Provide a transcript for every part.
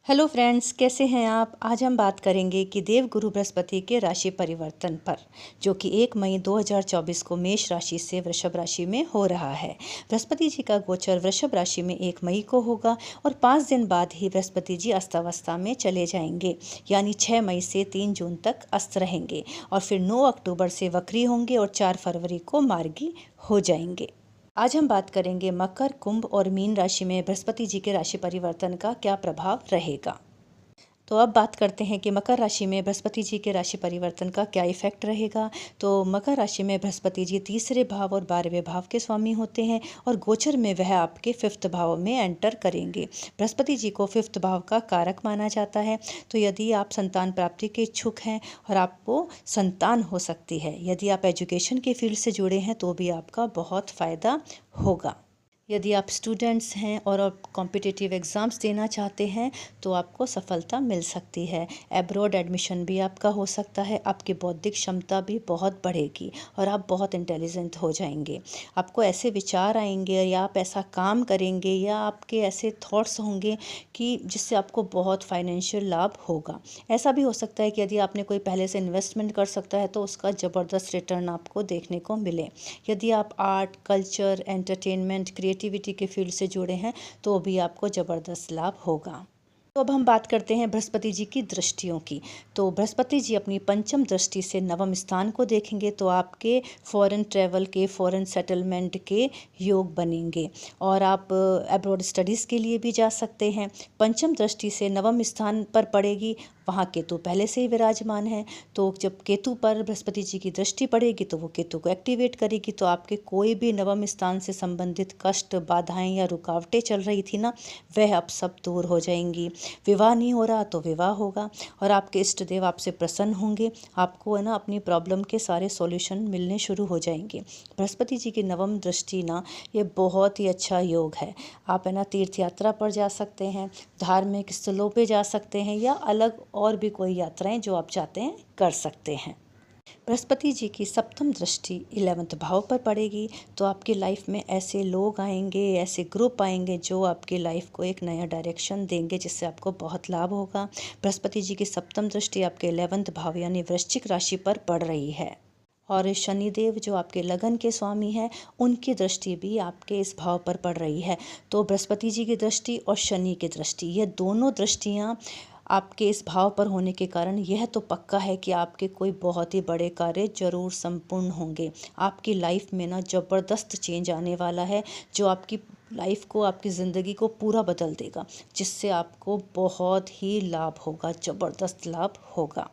Hello friends, कैसे हैं आप। आज हम बात करेंगे कि देवगुरु बृहस्पति के राशि परिवर्तन पर, जो कि 1 मई 2024 को मेष राशि से वृषभ राशि में हो रहा है। बृहस्पति जी का गोचर वृषभ राशि में 1 मई को होगा और 5 दिन बाद ही बृहस्पति जी अस्तवस्था में चले जाएंगे, यानी 6 मई से 3 जून तक अस्त रहेंगे और फिर 9 अक्टूबर से वक्री होंगे और 4 फरवरी को मार्गी हो जाएंगे। आज हम बात करेंगे मकर, कुंभ और मीन राशि में बृहस्पति जी के राशि परिवर्तन का क्या प्रभाव रहेगा। तो अब बात करते हैं कि मकर राशि में बृहस्पति जी के राशि परिवर्तन का क्या इफेक्ट रहेगा। तो मकर राशि में बृहस्पति जी तीसरे भाव और 12वें भाव के स्वामी होते हैं और गोचर में वह आपके 5th भाव में एंटर करेंगे। बृहस्पति जी को 5th भाव का कारक माना जाता है। तो यदि आप संतान प्राप्ति के इच्छुक हैं और आपको संतान हो सकती है, यदि आप एजुकेशन के फील्ड से जुड़े हैं तो भी आपका बहुत फ़ायदा होगा। यदि आप स्टूडेंट्स हैं और आप कॉम्पिटिटिव एग्ज़ाम्स देना चाहते हैं तो आपको सफलता मिल सकती है। एब्रॉड एडमिशन भी आपका हो सकता है। आपकी बौद्धिक क्षमता भी बहुत बढ़ेगी और आप बहुत इंटेलिजेंट हो जाएंगे। आपको ऐसे विचार आएंगे या आप ऐसा काम करेंगे या आपके ऐसे थॉट्स होंगे कि जिससे आपको बहुत फाइनेंशियल लाभ होगा। ऐसा भी हो सकता है कि यदि आपने कोई पहले से इन्वेस्टमेंट कर सकता है तो उसका ज़बरदस्त रिटर्न आपको देखने को मिले। यदि आप आर्ट, कल्चर, एंटरटेनमेंट, क्रिएटिविटी के फील्ड से जुड़े हैं तो भी आपको ज़बरदस्त लाभ होगा। तो अब हम बात करते हैं बृहस्पति जी की दृष्टियों की। तो बृहस्पति जी अपनी पंचम दृष्टि से नवम स्थान को देखेंगे तो आपके फॉरेन ट्रैवल के, फॉरेन सेटलमेंट के योग बनेंगे और आप अब्रॉड स्टडीज़ के लिए भी जा सकते हैं। पंचम दृष्टि से नवम स्थान पर पड़ेगी, वहाँ केतु पहले से ही विराजमान है। तो जब केतु पर बृहस्पति जी की दृष्टि पड़ेगी तो वो केतु को एक्टिवेट करेगी। तो आपके कोई भी नवम स्थान से संबंधित कष्ट, बाधाएं या रुकावटें चल रही थी ना, वह अब सब दूर हो जाएंगी। विवाह नहीं हो रहा तो विवाह होगा और आपके इष्ट देव आपसे प्रसन्न होंगे। आपको है ना अपनी प्रॉब्लम के सारे सॉल्यूशन मिलने शुरू हो जाएंगे। बृहस्पति जी की नवम दृष्टि ना, ये बहुत ही अच्छा योग है। आप है ना तीर्थ यात्रा पर जा सकते हैं, धार्मिक स्थलों पे जा सकते हैं या अलग और भी कोई यात्राएं जो आप चाहते हैं कर सकते हैं। बृहस्पति जी की सप्तम दृष्टि 11th भाव पर पड़ेगी तो आपकी लाइफ में ऐसे लोग आएंगे, ऐसे ग्रुप आएंगे जो आपकी लाइफ को एक नया डायरेक्शन देंगे, जिससे आपको बहुत लाभ होगा। बृहस्पति जी की सप्तम दृष्टि आपके 11th भाव यानी वृश्चिक राशि पर पड़ रही है और शनिदेव जो आपके लगन के स्वामी हैं, उनकी दृष्टि भी आपके इस भाव पर पड़ रही है। तो बृहस्पति जी की दृष्टि और शनि की दृष्टि, ये दोनों दृष्टियाँ आपके इस भाव पर होने के कारण यह तो पक्का है कि आपके कोई बहुत ही बड़े कार्य जरूर संपूर्ण होंगे। आपकी लाइफ में ना ज़बरदस्त चेंज आने वाला है, जो आपकी लाइफ को, आपकी ज़िंदगी को पूरा बदल देगा, जिससे आपको बहुत ही लाभ होगा, ज़बरदस्त लाभ होगा।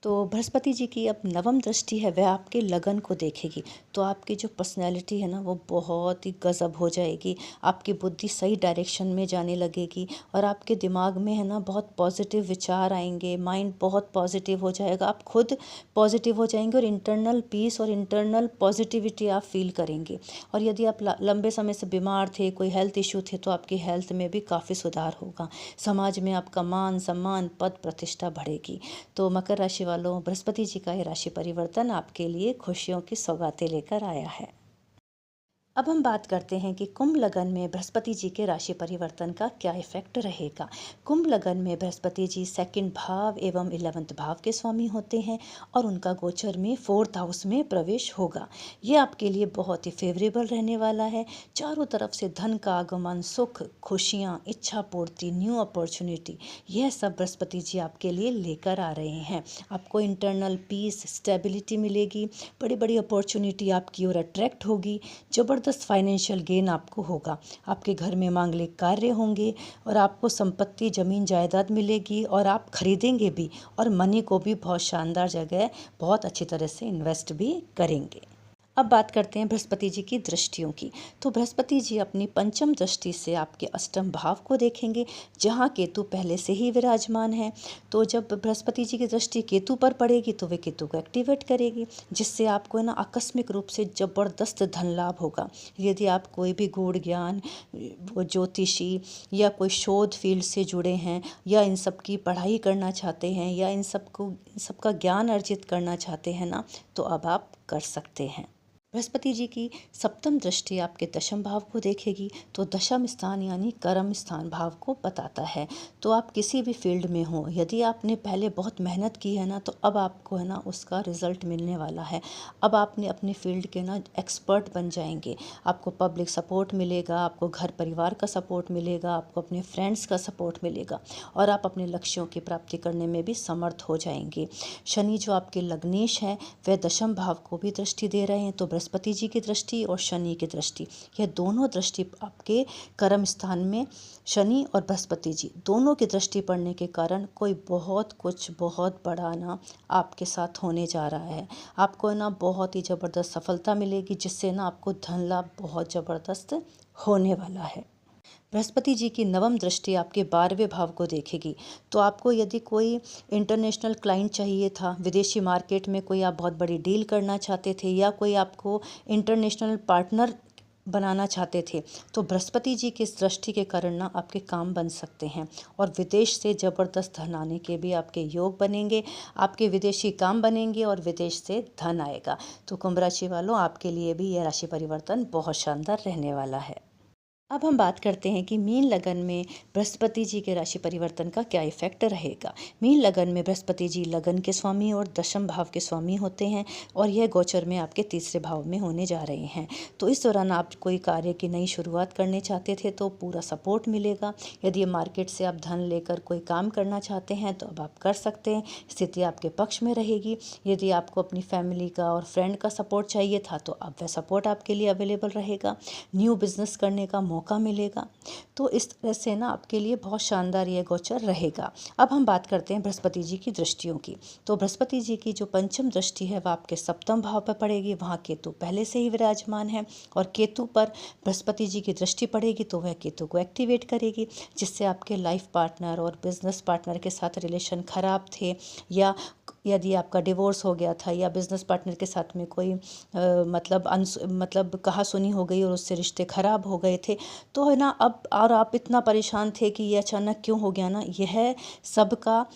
तो बृहस्पति जी की अब नवम दृष्टि है, वह आपके लगन को देखेगी तो आपकी जो पर्सनैलिटी है ना, वो बहुत ही गजब हो जाएगी। आपकी बुद्धि सही डायरेक्शन में जाने लगेगी और आपके दिमाग में है ना बहुत पॉजिटिव विचार आएंगे, माइंड बहुत पॉजिटिव हो जाएगा, आप खुद पॉजिटिव हो जाएंगे और इंटरनल पीस और इंटरनल पॉजिटिविटी आप फील करेंगे। और यदि आप लंबे समय से बीमार थे, कोई हेल्थ इशू थे, तो आपकी हेल्थ में भी काफ़ी सुधार होगा। समाज में आपका मान सम्मान, पद प्रतिष्ठा बढ़ेगी। तो मकर राशि वालों, बृहस्पति जी का ये राशि परिवर्तन आपके लिए खुशियों की सौगातें लेकर आया है। अब हम बात करते हैं कि कुंभ लगन में बृहस्पति जी के राशि परिवर्तन का क्या इफेक्ट रहेगा। कुंभ लगन में बृहस्पति जी 2nd भाव एवं 11th भाव के स्वामी होते हैं और उनका गोचर में 4th हाउस में प्रवेश होगा। ये आपके लिए बहुत ही फेवरेबल रहने वाला है। चारों तरफ से धन का आगमन, सुख, खुशियाँ, इच्छा पूर्ति, न्यू अपॉर्चुनिटी, यह सब बृहस्पति जी आपके लिए लेकर आ रहे हैं। आपको इंटरनल पीस, स्टेबिलिटी मिलेगी, बड़ी बड़ी अपॉर्चुनिटी आपकी ओर अट्रैक्ट होगी, ज़बरदस्त फाइनेंशियल गेन आपको होगा। आपके घर में मांगलिक कार्य होंगे और आपको संपत्ति, ज़मीन जायदाद मिलेगी और आप खरीदेंगे भी और मनी को भी बहुत शानदार जगह, बहुत अच्छी तरह से इन्वेस्ट भी करेंगे। अब बात करते हैं बृहस्पति जी की दृष्टियों की। तो बृहस्पति जी अपनी पंचम दृष्टि से आपके अष्टम भाव को देखेंगे, जहां केतु पहले से ही विराजमान है। तो जब बृहस्पति जी की दृष्टि केतु पर पड़ेगी तो वे केतु को एक्टिवेट करेगी, जिससे आपको ना आकस्मिक रूप से ज़बरदस्त धन लाभ होगा। यदि आप कोई भी गूढ़ ज्ञान, ज्योतिषी या कोई शोध फील्ड से जुड़े हैं या इन सब की पढ़ाई करना चाहते हैं या इन सब का ज्ञान अर्जित करना चाहते हैं ना, तो अब आप कर सकते हैं। बृहस्पति जी की सप्तम दृष्टि आपके दशम भाव को देखेगी, तो दशम स्थान यानी कर्म स्थान भाव को बताता है। तो आप किसी भी फील्ड में हो, यदि आपने पहले बहुत मेहनत की है ना, तो अब आपको है ना उसका रिजल्ट मिलने वाला है। अब आपने अपने फील्ड के ना एक्सपर्ट बन जाएंगे। आपको पब्लिक सपोर्ट मिलेगा, आपको घर परिवार का सपोर्ट मिलेगा, आपको अपने फ्रेंड्स का सपोर्ट मिलेगा और आप अपने लक्ष्यों की प्राप्ति करने में भी समर्थ हो जाएंगे। शनि जो आपके लग्नेश हैं वह दशम भाव को भी दृष्टि दे रहे हैं, तो बृहस्पति जी की दृष्टि और शनि की दृष्टि, यह दोनों दृष्टि आपके कर्म स्थान में शनि और बृहस्पति जी दोनों की दृष्टि पड़ने के कारण कोई बहुत बड़ा ना आपके साथ होने जा रहा है। आपको ना बहुत ही ज़बरदस्त सफलता मिलेगी, जिससे ना आपको धन लाभ बहुत ज़बरदस्त होने वाला है। बृहस्पति जी की नवम दृष्टि आपके 12वें भाव को देखेगी, तो आपको यदि कोई इंटरनेशनल क्लाइंट चाहिए था, विदेशी मार्केट में कोई आप बहुत बड़ी डील करना चाहते थे या कोई आपको इंटरनेशनल पार्टनर बनाना चाहते थे, तो बृहस्पति जी की इस दृष्टि के कारण ना आपके काम बन सकते हैं और विदेश से ज़बरदस्त धन आने के भी आपके योग बनेंगे। आपके विदेशी काम बनेंगे और विदेश से धन आएगा। तो कुंभ राशि वालों, आपके लिए भी यह राशि परिवर्तन बहुत शानदार रहने वाला है। अब हम बात करते हैं कि मीन लगन में बृहस्पति जी के राशि परिवर्तन का क्या इफेक्ट रहेगा। मीन लगन में बृहस्पति जी लगन के स्वामी और दशम भाव के स्वामी होते हैं और यह गोचर में आपके तीसरे भाव में होने जा रहे हैं। तो इस दौरान आप कोई कार्य की नई शुरुआत करने चाहते थे तो पूरा सपोर्ट मिलेगा। यदि मार्केट से आप धन लेकर कोई काम करना चाहते हैं तो अब आप कर सकते हैं, स्थिति आपके पक्ष में रहेगी। यदि आपको अपनी फैमिली का और फ्रेंड का सपोर्ट चाहिए था तो अब वह सपोर्ट आपके लिए अवेलेबल रहेगा। न्यू बिजनेस करने का मौका मिलेगा। तो इस तरह से ना आपके लिए बहुत शानदार यह गोचर रहेगा। अब हम बात करते हैं बृहस्पति जी की दृष्टियों की। तो बृहस्पति जी की जो पंचम दृष्टि है वह आपके सप्तम भाव पर पड़ेगी। वहाँ केतु पहले से ही विराजमान है और केतु पर बृहस्पति जी की दृष्टि पड़ेगी तो वह केतु को एक्टिवेट करेगी, जिससे आपके लाइफ पार्टनर और बिजनेस पार्टनर के साथ रिलेशन खराब थे या यदि आपका डिवोर्स हो गया था या बिजनेस पार्टनर के साथ में कोई मतलब कहासुनी हो गई और उससे रिश्ते खराब हो गए थे, तो है ना अब और आप इतना परेशान थे कि ये अचानक क्यों हो गया ना, यह सबका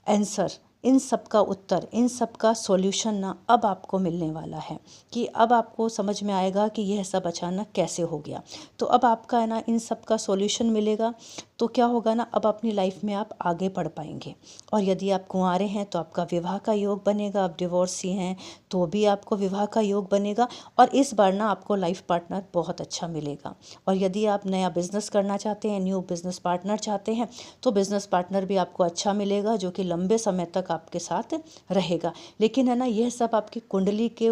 आंसर, इन सब का उत्तर, इन सब का सॉल्यूशन ना अब आपको मिलने वाला है कि अब आपको समझ में आएगा कि यह सब अचानक कैसे हो गया। तो अब आपका है ना इन सब का सॉल्यूशन मिलेगा, तो क्या होगा ना, अब अपनी लाइफ में आप आगे बढ़ पाएंगे। और यदि आप कुंवारे हैं तो आपका विवाह का योग बनेगा, आप डिवोर्सी हैं तो भी आपको विवाह का योग बनेगा और इस बार ना आपको लाइफ पार्टनर बहुत अच्छा मिलेगा। और यदि आप नया बिजनेस करना चाहते हैं, न्यू बिजनेस पार्टनर चाहते हैं, तो बिजनेस पार्टनर भी आपको अच्छा मिलेगा जो कि लंबे समय तक आपके साथ रहेगा। लेकिन है ना यह सब आपकी कुंडली के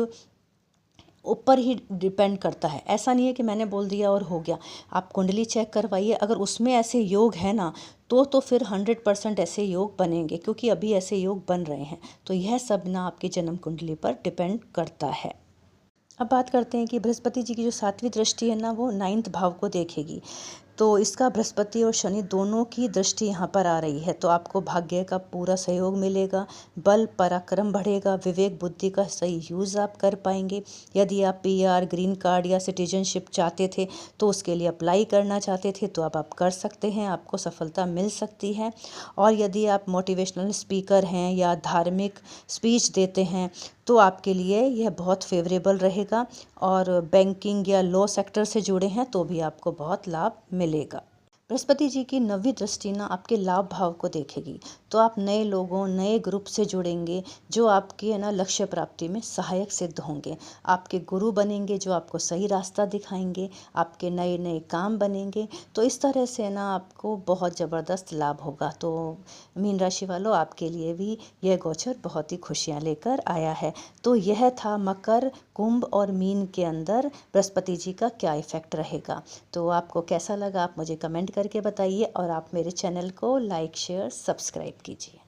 ऊपर ही डिपेंड करता है। ऐसा नहीं है कि मैंने बोल दिया और हो गया। आप कुंडली चेक करवाइए, अगर उसमें ऐसे योग है ना तो फिर 100% ऐसे योग बनेंगे, क्योंकि अभी ऐसे योग बन रहे हैं। तो यह सब ना आपकी जन्म कुंडली पर डिपेंड करता है। अब बात करते हैं कि बृहस्पति जी की जो 7वीं दृष्टि है ना वो 9th भाव को देखेगी। तो इसका बृहस्पति और शनि दोनों की दृष्टि यहाँ पर आ रही है, तो आपको भाग्य का पूरा सहयोग मिलेगा, बल पराक्रम बढ़ेगा, विवेक बुद्धि का सही यूज़ आप कर पाएंगे। यदि आप पीआर, ग्रीन कार्ड या सिटीजनशिप चाहते थे तो उसके लिए अप्लाई करना चाहते थे तो अब आप कर सकते हैं, आपको सफलता मिल सकती है। और यदि आप मोटिवेशनल स्पीकर हैं या धार्मिक स्पीच देते हैं तो आपके लिए यह बहुत फेवरेबल रहेगा। और बैंकिंग या लॉ सेक्टर से जुड़े हैं तो भी आपको बहुत लाभ मिलेगा। बृहस्पति जी की 9वीं दृष्टि ना आपके लाभ भाव को देखेगी, तो आप नए लोगों, नए ग्रुप से जुड़ेंगे जो आपकी है ना लक्ष्य प्राप्ति में सहायक सिद्ध होंगे। आपके गुरु बनेंगे जो आपको सही रास्ता दिखाएंगे, आपके नए नए काम बनेंगे। तो इस तरह से ना आपको बहुत ज़बरदस्त लाभ होगा। तो मीन राशि वालों, आपके लिए भी यह गोचर बहुत ही खुशियाँ लेकर आया है। तो यह था मकर, कुंभ और मीन के अंदर बृहस्पति जी का क्या इफेक्ट रहेगा। तो आपको कैसा लगा आप मुझे कमेंट करके बताइए और आप मेरे चैनल को लाइक, शेयर, सब्सक्राइब कीजिए।